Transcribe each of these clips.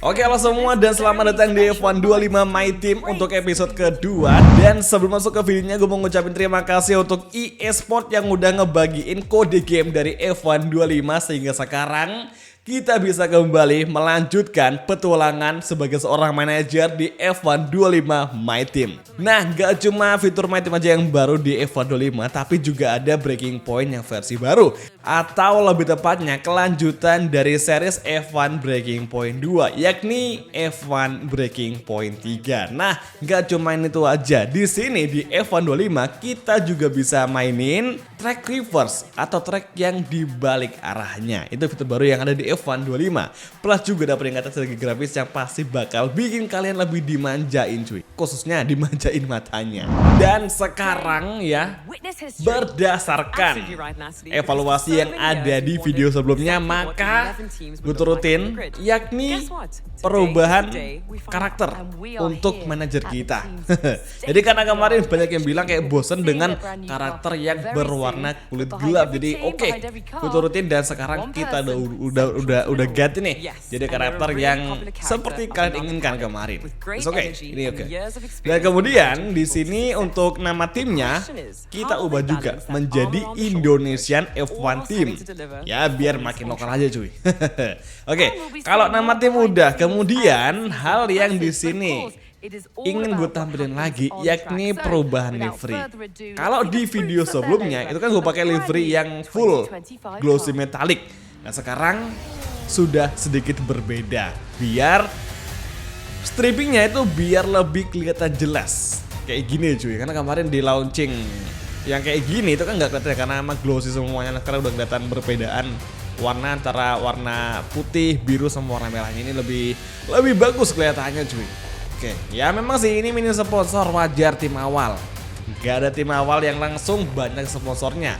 Oke, halo semua dan selamat datang di F1 25 My Team untuk episode kedua. Dan sebelum masuk ke videonya, gue mau ngucapin terima kasih untuk EA Sport yang udah ngebagiin kode game dari F1 25 sehingga sekarang kita bisa kembali melanjutkan petualangan sebagai seorang manajer di F1 25 My Team. Nah, gak cuma fitur My Team aja yang baru di F1 25, tapi juga ada Breaking Point yang versi baru. Atau lebih tepatnya kelanjutan dari series F1 Breaking Point 2, yakni F1 Breaking Point 3. Nah, gak cuma itu aja. Di sini di F1 25 kita juga bisa mainin track reverse atau track yang dibalik arahnya. Itu fitur baru yang ada di F1 25. Plus juga ada peningkatan segi grafis yang pasti bakal bikin kalian lebih dimanjain cuy. Khususnya dimanjain matanya. Dan sekarang ya, berdasarkan evaluasi yang ada di video sebelumnya, maka gue turutin yakni perubahan karakter untuk manajer kita. Jadi karena kemarin banyak yang bilang kayak bosen dengan karakter yang berwarna kulit gelap. Jadi oke, gue turutin dan sekarang kita udah ganti nih jadi karakter yang seperti kalian inginkan kemarin. Oke, ini oke. Dan kemudian di sini untuk nama timnya kita ubah juga menjadi Indonesian F1 Team. Ya biar makin lokal aja cuy. Oke, kalau nama tim udah, kemudian hal yang di sini ingin gue tampilin lagi yakni perubahan livery. Kalau di video sebelumnya itu kan gue pakai livery yang full glossy metallic. Nah sekarang sudah sedikit berbeda biar strippingnya itu biar lebih kelihatan jelas kayak gini cuy. Karena kemarin di launching yang kayak gini itu kan nggak kelihatan karena emang glossy semuanya. Nah, sekarang udah kelihatan perbedaan warna antara warna putih, biru sama warna merahnya ini lebih bagus kelihatannya cuy. Oke, ya memang sih ini mini sponsor, wajar tim awal. Gak ada tim awal yang langsung banyak sponsornya.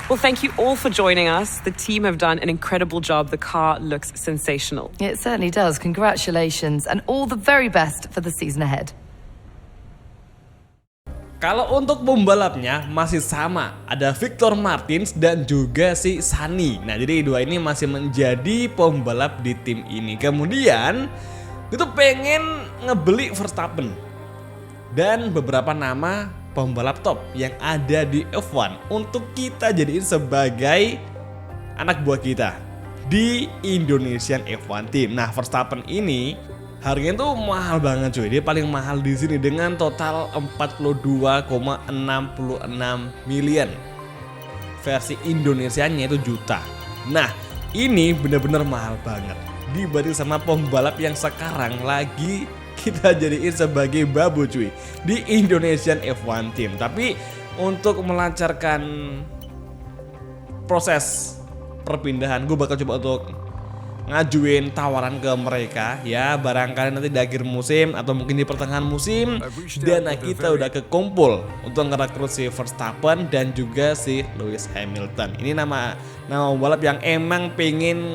Well, thank you all for joining us. The team have done an incredible job. The car looks sensational. It certainly does. Congratulations and all the very best for the season ahead. Kalau untuk pembalapnya masih sama, ada Victor Martins dan juga si Sunny. Nah, jadi dua ini masih menjadi pembalap di tim ini. Kemudian, itu pengen ngebeli Verstappen dan beberapa nama pembalap top yang ada di F1 untuk kita jadiin sebagai anak buah kita di Indonesian F1 Team. Nah, Verstappen ini harganya tuh mahal banget cuy. Dia paling mahal di sini dengan total 42,66 million. Versi Indonesianya itu juta. Nah, ini bener-bener mahal banget dibanding sama pembalap yang sekarang lagi kita jadiin sebagai babu cuy di Indonesian F1 Team. Tapi untuk melancarkan proses perpindahan, gue bakal coba untuk ngajuin tawaran ke mereka ya, barangkali nanti di akhir musim atau mungkin di pertengahan musim dan kita udah kekumpul untuk ngerekrut si Verstappen dan juga si Lewis Hamilton. Ini nama pembalap yang emang pengen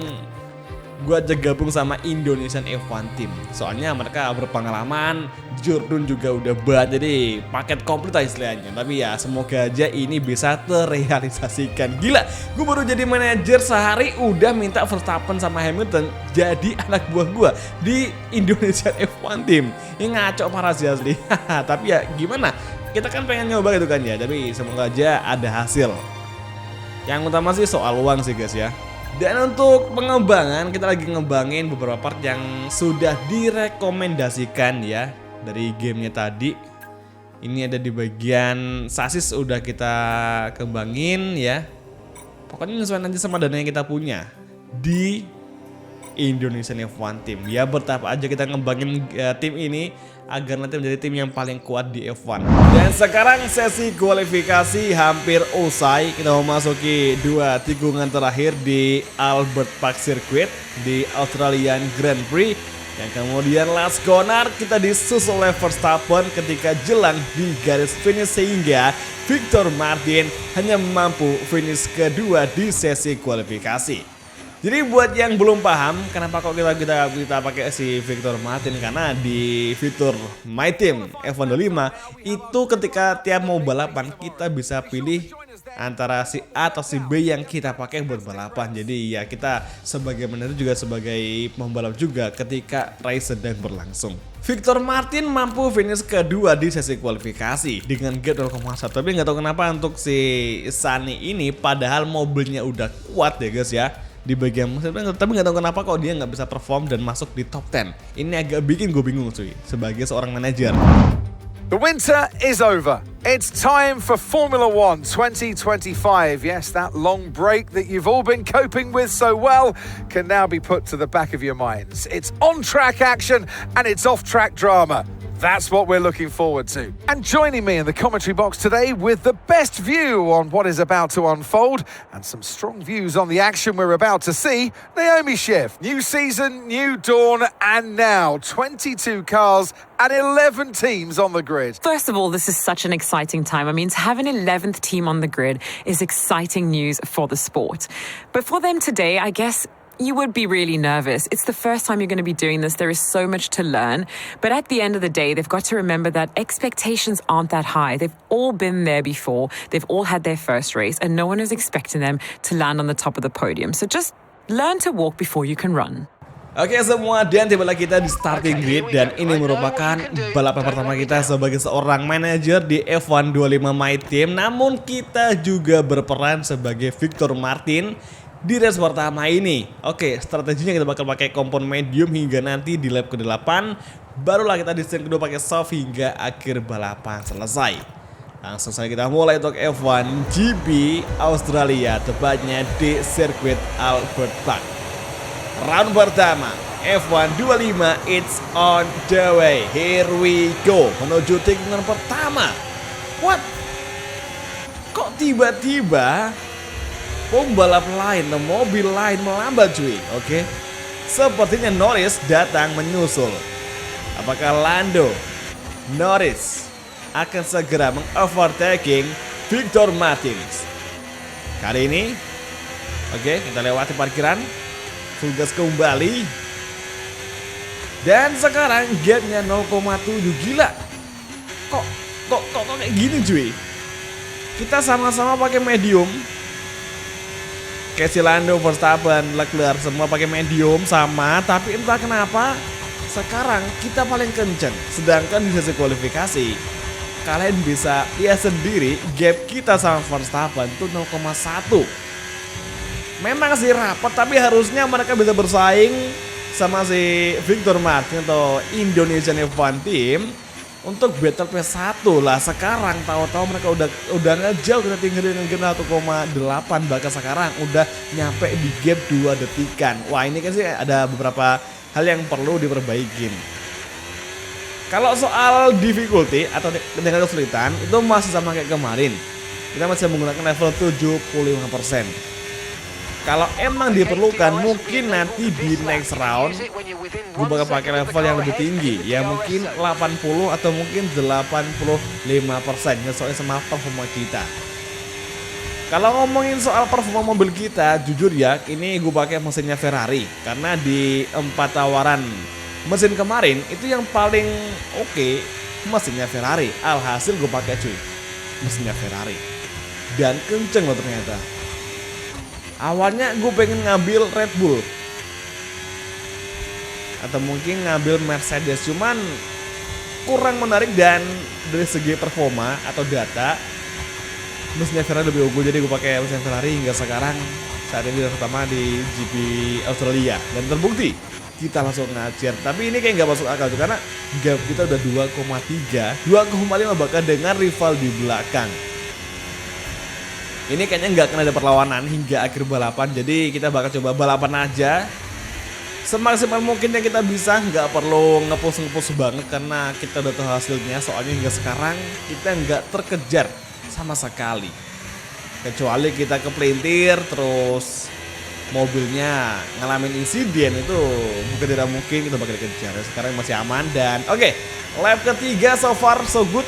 gue aja gabung sama Indonesian F1 Team. Soalnya mereka berpengalaman, Jordan juga udah banget, jadi paket komplit lah istilahnya. Tapi ya semoga aja ini bisa terrealisasikan. Gila, gue baru jadi manajer sehari udah minta Verstappen sama Hamilton jadi anak buah gue di Indonesian F1 Team. Ini ngaco parah sih asli. Tapi ya gimana, kita kan pengen nyoba gitu kan ya. Tapi semoga aja ada hasil. Yang utama sih soal uang sih guys ya. Dan untuk pengembangan, kita lagi ngembangin beberapa part yang sudah direkomendasikan ya dari gamenya tadi. Ini ada di bagian sasis udah kita kembangin ya. Pokoknya nyesuaiin aja sama dana yang kita punya di Indonesian F1 Team. Ya bertahap aja kita ngembangin tim ini agar nanti menjadi tim yang paling kuat di F1. Dan sekarang sesi kualifikasi hampir usai. Kita memasuki dua tikungan terakhir di Albert Park Circuit di Australian Grand Prix. Yang kemudian last corner kita disusul oleh Verstappen ketika jelang di garis finish sehingga Victor Martin hanya mampu finish kedua di sesi kualifikasi. Jadi buat yang belum paham kenapa kok kita pakai si Victor Martin, karena di fitur My Team F125 itu ketika tiap mau balapan kita bisa pilih antara si A atau si B yang kita pakai buat balapan. Jadi ya kita sebagai manajer juga sebagai pembalap juga ketika race sedang berlangsung. Victor Martin mampu finish kedua di sesi kualifikasi dengan gap 0,1. Tapi nggak tahu kenapa untuk si Sunny ini padahal mobilnya udah kuat ya guys ya di bagian mesin, tapi nggak tahu kenapa kok dia nggak bisa perform dan masuk di top 10. Ini agak bikin gue bingung cuy sebagai seorang manajer. The winter is over. It's time for Formula One 2025. Yes, that long break that you've all been coping with so well can now be put to the back of your minds. It's on-track action and it's off-track drama. That's what we're looking forward to. And joining me in the commentary box today with the best view on what is about to unfold and some strong views on the action we're about to see, Naomi Schiff. New season, new dawn, and now 22 cars and 11 teams on the grid. First of all, this is such an exciting time. I mean, to have an 11th team on the grid is exciting news for the sport. But for them today, I guess you would be really nervous. It's the first time you're going to be doing this. There is so much to learn. But at the end of the day, they've got to remember that expectations aren't that high. They've all been there before. They've all had their first race, and no one is expecting them to land on the top of the podium. So just learn to walk before you can run. Oke semua, dan tibalah kita di starting grid, dan ini merupakan balapan pertama kita sebagai seorang manajer di F125 My Team. Namun kita juga berperan sebagai Victor Martin di race pertama ini. Oke, strateginya kita bakal pakai kompon medium hingga nanti di lap ke-8. Barulah kita di stint kedua pakai soft hingga akhir balapan selesai. Langsung saja kita mulai untuk F1 GP Australia, tepatnya di sirkuit Albert Park. Round pertama F1 25, it's on the way. Here we go. Menuju tikungan pertama. What? Kok tiba-tiba pembalap lain, mobil lain melambat cuy. Oke. Sepertinya Norris datang menyusul. Apakah Lando Norris akan segera mengovertaking Victor Martins kali ini? Oke, kita lewati parkiran. Full gas kembali. Dan sekarang gapnya 0,7. Gila. Kok kayak gini cuy. Kita sama-sama pakai medium. Kayak si Lando, Verstappen, Leclerc semua pakai medium sama, tapi entah kenapa sekarang kita paling kenceng. Sedangkan di sesi kualifikasi kalian bisa lihat sendiri gap kita sama Verstappen itu 0,1. Memang sih rapat, tapi harusnya mereka bisa bersaing sama si Victor Martin atau Indonesian F1 Team untuk battle P1 lah. Sekarang tahu-tahu mereka udah ngejauh, kita tinggal dengan 1,8, bahkan sekarang udah nyampe di gap 2 detikan. Wah, ini kan sih ada beberapa hal yang perlu diperbaikin. Kalau soal difficulty atau dengan kesulitan itu masih sama kayak kemarin. Kita masih menggunakan level 75%. Kalau emang diperlukan mungkin nanti di next round gue bakal pakai level yang lebih tinggi, ya mungkin 80 atau mungkin 85%, nyesuaiin sama performa kita. Kalau ngomongin soal performa mobil kita, jujur ya ini gue pakai mesinnya Ferrari, karena di 4 tawaran mesin kemarin itu yang paling oke mesinnya Ferrari. Alhasil gue pakai cuy mesinnya Ferrari dan kenceng loh ternyata. Awalnya gue pengen ngambil Red Bull atau mungkin ngambil Mercedes, cuman kurang menarik, dan dari segi performa atau data mesinnya Ferrari lebih unggul. Jadi gue pakai mesin Ferrari hingga sekarang saat ini pertama di GP Australia, dan terbukti kita langsung ngajar. Tapi ini kayak nggak masuk akal tuh, karena gap kita udah 2,3, 2,5 bahkan dengan rival di belakang. Ini kayaknya nggak akan ada perlawanan hingga akhir balapan, jadi kita bakal coba balapan aja semaksimal mungkin yang kita bisa. Nggak perlu ngepush banget karena kita udah tahu hasilnya. Soalnya hingga sekarang kita nggak terkejar sama sekali, kecuali kita kepelintir terus mobilnya ngalamin insiden, itu bukan tidak mungkin kita bakal dikejar. Sekarang masih aman, dan oke, lap ketiga so far so good.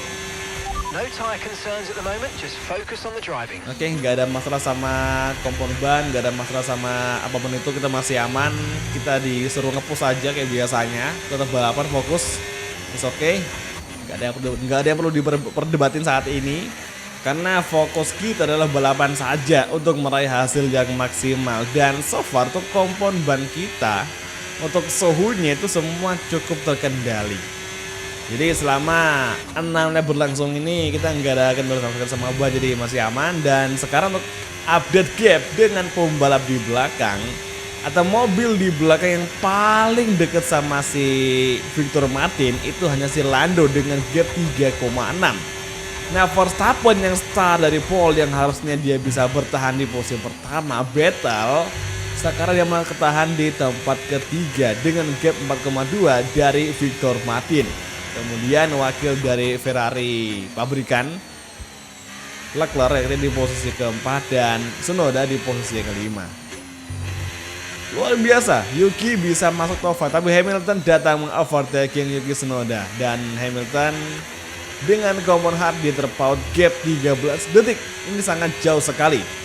No tyre concerns at the moment, just focus on the driving. Oke, nggak ada masalah sama kompon ban, nggak ada masalah sama apapun itu, kita masih aman. Kita disuruh ngepush aja kayak biasanya, tetap balapan fokus. It's okay. Nggak ada yang perlu diperdebatin saat ini, karena fokus kita adalah balapan saja untuk meraih hasil yang maksimal. Dan so far untuk kompon ban kita, untuk suhunya itu semua cukup terkendali. Jadi selama 6 lap berlangsung ini kita nggak ada kendala sama ban, jadi masih aman. Dan sekarang untuk update gap dengan pembalap di belakang atau mobil di belakang yang paling dekat sama si Victor Martin itu hanya si Lando dengan gap 3,6. Nah, Verstappen yang start dari pole yang harusnya dia bisa bertahan di posisi pertama battle, sekarang dia malah ketahan di tempat ketiga dengan gap 4,2 dari Victor Martin. Kemudian wakil dari Ferrari pabrikan Leclerc di posisi keempat dan Tsunoda di posisi kelima. Luar biasa, Yuki bisa masuk top 5, tapi Hamilton datang mengovertaking Yuki Tsunoda. Dan Hamilton dengan common hard di terpaut gap 13 detik. Ini sangat jauh sekali.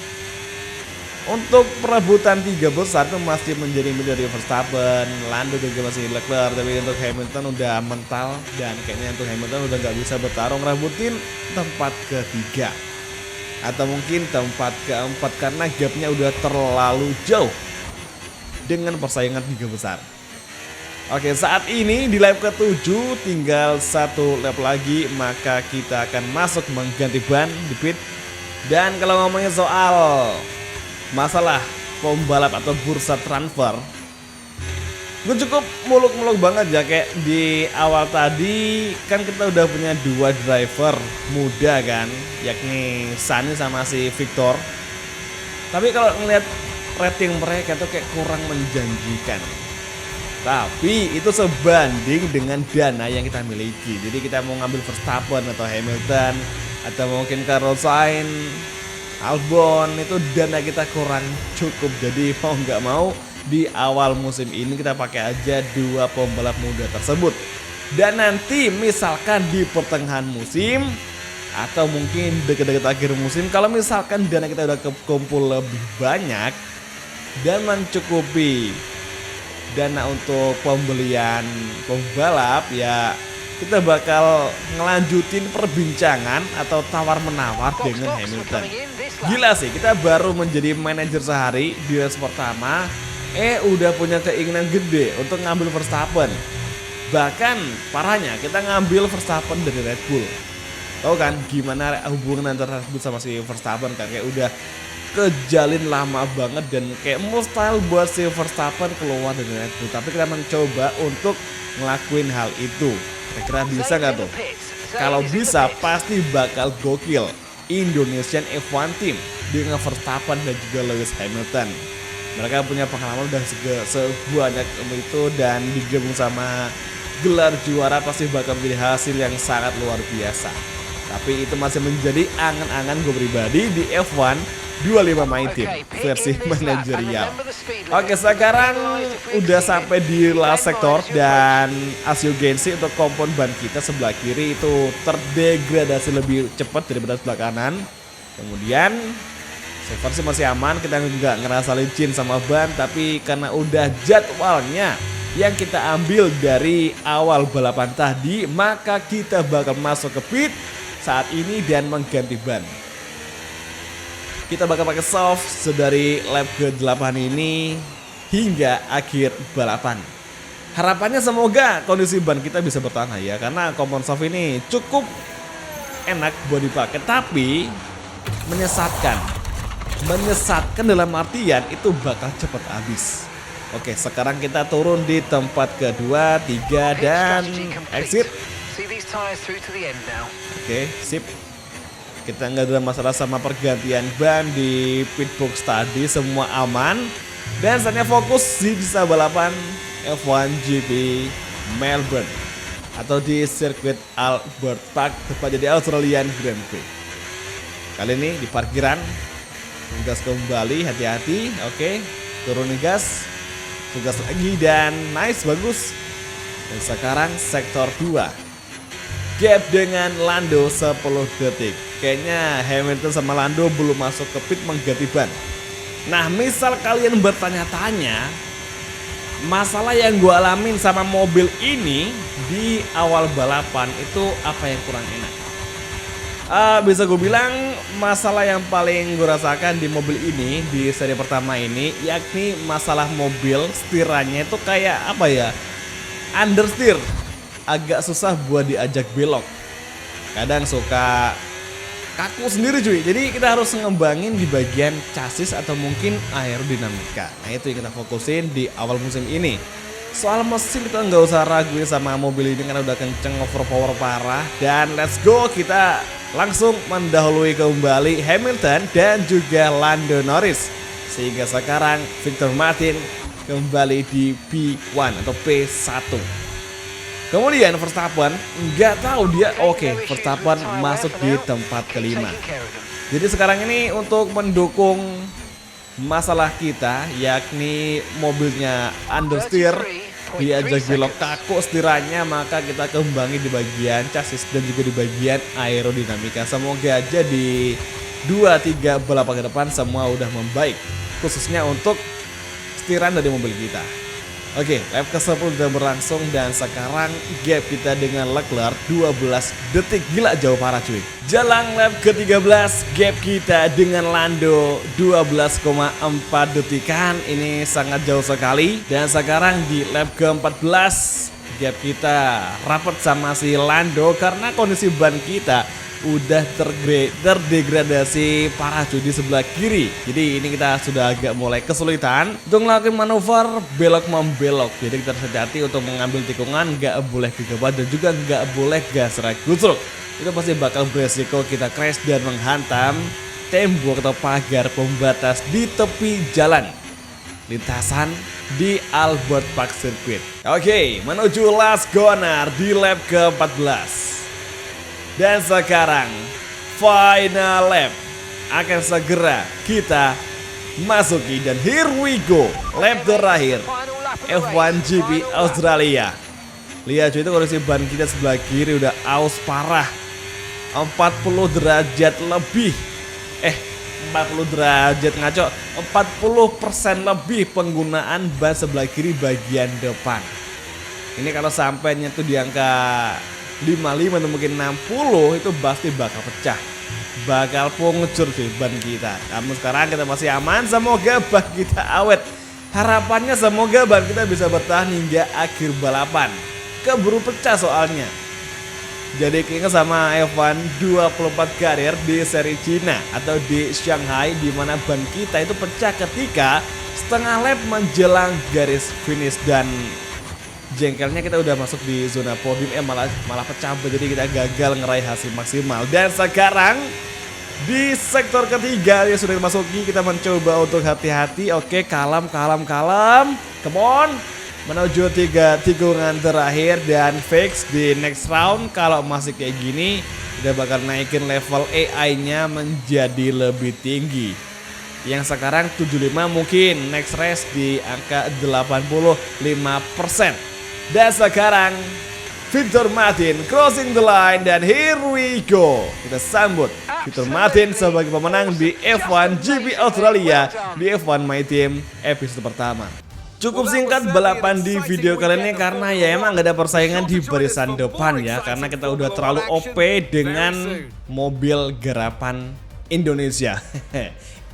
Untuk perebutan 3 besar itu masih menjadi milik dari Verstappen, Lando juga masih Leclerc. Tapi untuk Hamilton udah mental dan kayaknya untuk Hamilton udah nggak bisa bertarung rebutin tempat ketiga atau mungkin tempat keempat karena gapnya udah terlalu jauh dengan persaingan 3 besar. Oke, saat ini di lap ke-7 tinggal 1 lap lagi maka kita akan masuk mengganti ban di pit. Dan kalau ngomongin soal masalah pembalap atau bursa transfer, gue cukup muluk-muluk banget ya. Kayak di awal tadi kan kita udah punya 2 driver muda kan, yakni Sunny sama si Victor. Tapi kalau ngeliat rating mereka tuh kayak kurang menjanjikan. Tapi itu sebanding dengan dana yang kita miliki. Jadi kita mau ngambil Verstappen atau Hamilton atau mungkin Carlos Sainz, Albon, itu dana kita kurang cukup. Jadi mau nggak mau di awal musim ini kita pakai aja 2 pembalap muda tersebut. Dan nanti misalkan di pertengahan musim atau mungkin dekat-dekat akhir musim, kalau misalkan dana kita udah kumpul lebih banyak dan mencukupi dana untuk pembelian pembalap, ya kita bakal ngelanjutin perbincangan atau tawar-menawar dengan Hamilton. Gila sih, kita baru menjadi manajer sehari di race pertama, udah punya keinginan gede untuk ngambil Verstappen. Bahkan parahnya kita ngambil Verstappen dari Red Bull. Tahu kan gimana hubungan antara Red Bull sama si Verstappen kan, kayak udah kejalin lama banget dan kayak mustahil buat si Verstappen keluar dari Red Bull. Tapi kita mencoba untuk ngelakuin hal itu. Kira-kira bisa gak tuh? Kalau bisa pasti bakal gokil Indonesian F1 Team dengan Verstappen dan juga Lewis Hamilton. Mereka punya pengalaman udah sebanyak itu dan digabung sama gelar juara pasti bakal menjadi hasil yang sangat luar biasa. Tapi itu masih menjadi angan-angan gue pribadi di F1 25 My Team versi manajerial. Oke, sekarang udah sampai di last sector dan as you can see untuk kompon ban kita sebelah kiri itu terdegradasi lebih cepat daripada sebelah kanan. Kemudian so far sih masih aman, kita nggak ngerasa licin sama ban, tapi karena udah jadwalnya yang kita ambil dari awal balapan tadi, maka kita bakal masuk ke pit saat ini dan mengganti ban. Kita bakal pakai soft sedari lap ke-8 ini hingga akhir balapan. Harapannya semoga kondisi ban kita bisa bertahan ya, karena kompon soft ini cukup enak buat dipakai, tapi menyesatkan dalam artian itu bakal cepat habis. Oke, sekarang kita turun di tempat kedua, 3 dan exit. Oke, sip. Kita nggak ada masalah sama pergantian ban di pitbox tadi, semua aman. Dan saatnya fokus di sisa balapan F1 GP Melbourne atau di sirkuit Albert Park, tepatnya di Australian Grand Prix. Kali ini di parkiran, gas kembali, hati-hati. Oke, turunin gas, tugas lagi dan nice, bagus. Dan sekarang sektor 2. gap dengan Lando 10 detik. Kayaknya Hamilton sama Lando belum masuk ke pit mengganti ban. Nah, misal kalian bertanya-tanya, masalah yang gue alamin sama mobil ini di awal balapan itu apa yang kurang enak? Bisa gue bilang masalah yang paling gue rasakan di mobil ini di seri pertama ini, yakni masalah mobil setirannya itu kayak apa ya, understeer, agak susah buat diajak belok, kadang suka kaku sendiri cuy. Jadi kita harus ngembangin di bagian chassis atau mungkin aerodinamika. Nah itu yang kita fokusin di awal musim ini. Soal mesin kita nggak usah raguin sama mobil ini karena udah kenceng, overpower parah. Dan let's go, kita langsung mendahului kembali Hamilton dan juga Lando Norris. Sehingga sekarang Victor Martin kembali di P1 atau P1. Kemudian Verstappen nggak tahu dia Verstappen masuk di tempat kelima. Jadi sekarang ini untuk mendukung masalah kita, yakni mobilnya understeer, diajak belok kaku setirannya, maka kita kembangi di bagian chassis dan juga di bagian aerodinamika. Semoga aja di 2-3 balapan ke depan semua udah membaik, khususnya untuk setiran dari mobil kita. Oke, lap ke-10 sudah berlangsung dan sekarang gap kita dengan Leclerc 12 detik. Gila jauh parah cuy. Jalan lap ke-13, gap kita dengan Lando 12,4 detikan. Ini sangat jauh sekali. Dan sekarang di lap ke-14 gap kita rapat sama si Lando karena kondisi ban kita udah terdegradasi parah cuy di sebelah kiri. Jadi ini kita sudah agak mulai kesulitan untuk melakukan manuver belok membelok. Jadi kita harus hati-hati untuk mengambil tikungan, nggak boleh gegabah dan juga nggak boleh gas gutruk. Itu pasti bakal beresiko kita crash dan menghantam tembok atau pagar pembatas di tepi jalan lintasan di Albert Park Circuit. Oke, menuju last corner di lap ke-14. Dan sekarang final lap akan segera kita masuki dan here we go, lap terakhir F1 GP Australia. Lihat cuy, itu kondisi ban kita sebelah kiri udah aus parah, 40 derajat lebih 40 derajat ngaco, 40% lebih penggunaan ban sebelah kiri bagian depan. Ini kalau sampai nyentuh di angka 55 atau mungkin 60 itu pasti bakal pecah, bakal pengecur sih ban kita. Namun sekarang kita masih aman, semoga ban kita awet. Harapannya semoga ban kita bisa bertahan hingga akhir balapan. Keburu pecah soalnya. Jadi keinget sama F1 24 karir di seri Cina atau di Shanghai, di mana ban kita itu pecah ketika setengah lap menjelang garis finish dan jengkelnya kita udah masuk di zona podium, malah pecah, jadi kita gagal ngeraih hasil maksimal. Dan sekarang di sektor ketiga yang sudah dimasuki, kita mencoba untuk hati-hati. Oke, kalem, come on, menuju 3 tikungan terakhir dan fix di next round. Kalau masih kayak gini, kita bakal naikin level AI-nya menjadi lebih tinggi. Yang sekarang 75, mungkin next race di angka 85%. Dan sekarang Victor Martin crossing the line dan here we go. Kita sambut Victor Martin sebagai pemenang di F1 GP Australia di F1 My Team episode pertama. Cukup singkat balapan di video kali ini karena ya emang gak ada persaingan di barisan depan ya, karena kita udah terlalu OP dengan mobil garapan Indonesia.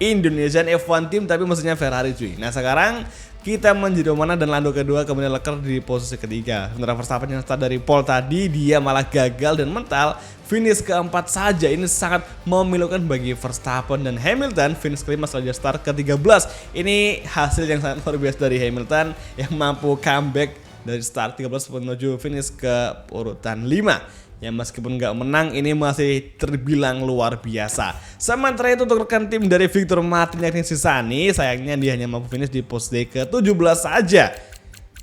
Indonesian F1 Team tapi mesinnya Ferrari cuy. Nah sekarang kita menjadi mana dan Lando kedua, kemudian Leclerc di posisi ketiga. Sementara Verstappen yang start dari pole tadi, dia malah gagal dan mental finish keempat saja. Ini sangat memilukan bagi Verstappen dan Hamilton finish kelima setelah dia start ke-13. Ini hasil yang sangat luar biasa dari Hamilton yang mampu comeback dari start 13 menuju finish ke urutan 5. Ya meskipun nggak menang, ini masih terbilang luar biasa. Sementara itu untuk rekan tim dari Victor Martin yakni Sisani, sayangnya dia hanya mampu finish di posisi ke-17 saja.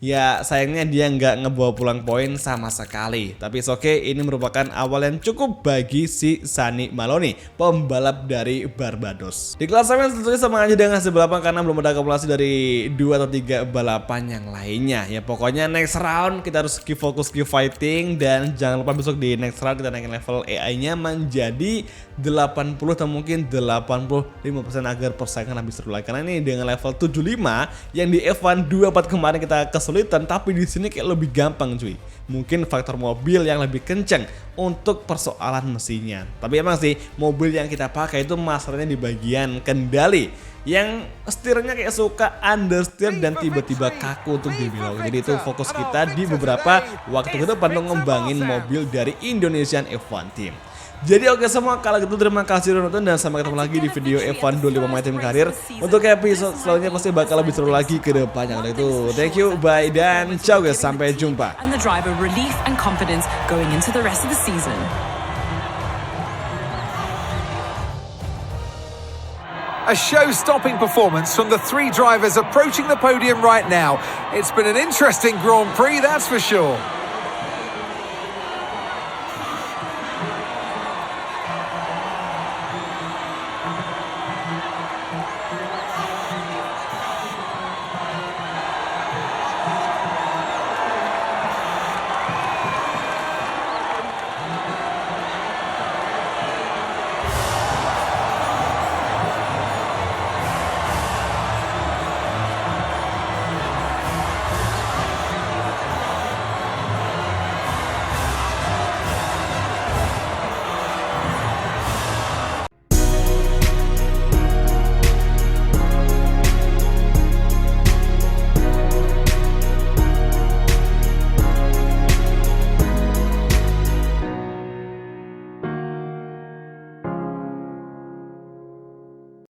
Ya sayangnya dia nggak ngebawa pulang poin sama sekali. Tapi oke, ini merupakan awal yang cukup bagi si Sunny Maloney, pembalap dari Barbados. Di klasemen tentunya sama aja dengan hasil balapan karena belum ada akumulasi dari 2 atau 3 balapan yang lainnya. Ya pokoknya next round kita harus fokus ke fighting, dan jangan lupa besok di next round kita naikin level AI-nya menjadi 80 atau mungkin 85% agar persaingan lebih seru lagi. Karena ini dengan level 75 yang di F1 24 kemarin kita kesulitan, tapi di sini kayak lebih gampang cuy. Mungkin faktor mobil yang lebih kenceng untuk persoalan mesinnya. Tapi emang sih mobil yang kita pakai itu masalahnya di bagian kendali, yang setirnya kayak suka understeer dan tiba-tiba kaku untuk dibelok. Jadi itu fokus kita di beberapa waktu ke depan untuk ngembangin mobil dari Indonesian F1 Team. Jadi oke semua, kalau gitu terima kasih udah nonton dan sampai ketemu lagi di video F1 25 My Team Karir. Untuk episode selanjutnya pasti bakal lebih seru lagi ke depannya. Kalau itu thank you, bye, dan ciao guys, sampai jumpa. And the driver relief and confidence going into the rest of the season. A show-stopping performance from the 3 drivers approaching the podium right now. It's been an interesting Grand Prix, that's for sure.